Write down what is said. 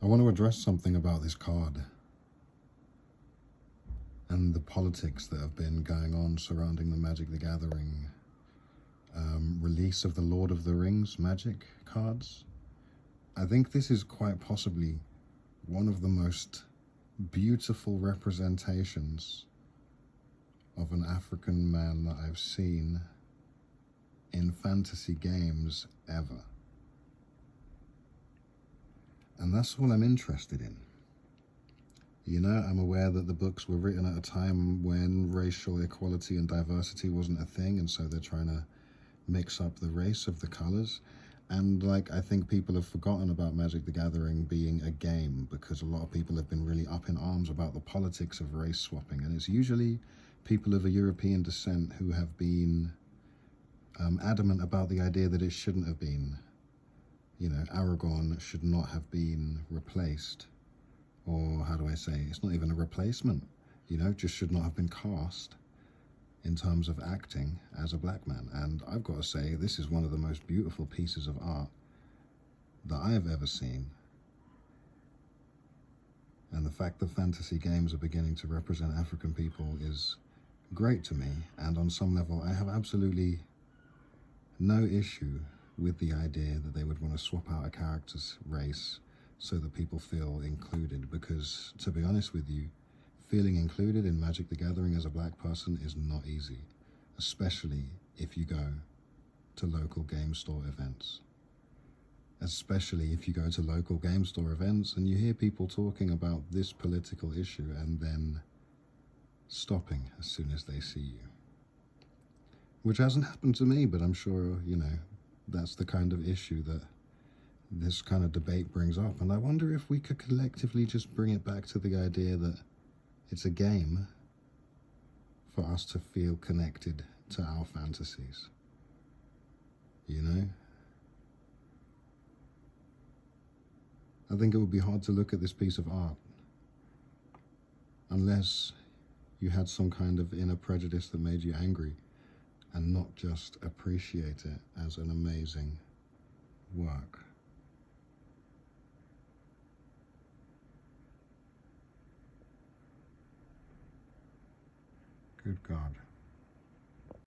I want to address something about this card and the politics that have been going on surrounding the Magic the Gathering release of the Lord of the Rings Magic cards. I think this is quite possibly one of the most beautiful representations of an African man that I've seen in fantasy games ever. And that's all I'm interested in. You know, I'm aware that the books were written at a time when racial equality and diversity wasn't a thing, and so they're trying to mix up the race of the colors. And like, I think people have forgotten about Magic the Gathering being a game, because a lot of people have been really up in arms about the politics of race swapping, and it's usually people of a European descent who have been adamant about the idea that it shouldn't have been. You know, Aragorn should not have been replaced, or how do I say, it's not even a replacement, you know, just should not have been cast in terms of acting as a black man. And I've got to say, this is one of the most beautiful pieces of art that I've ever seen. And the fact that fantasy games are beginning to represent African people is great to me. And on some level, I have absolutely no issue with the idea that they would want to swap out a character's race so that people feel included, because to be honest with you, feeling included in Magic the Gathering as a black person is not easy, especially if you go to local game store events. Especially if you go to local game store events and you hear people talking about this political issue and then stopping as soon as they see you. Which hasn't happened to me, but I'm sure, you know, that's the kind of issue that this kind of debate brings up. And I wonder if we could collectively just bring it back to the idea that it's a game for us to feel connected to our fantasies. You know? I think it would be hard to look at this piece of art unless you had some kind of inner prejudice that made you angry, and not just appreciate it as an amazing work. Good God.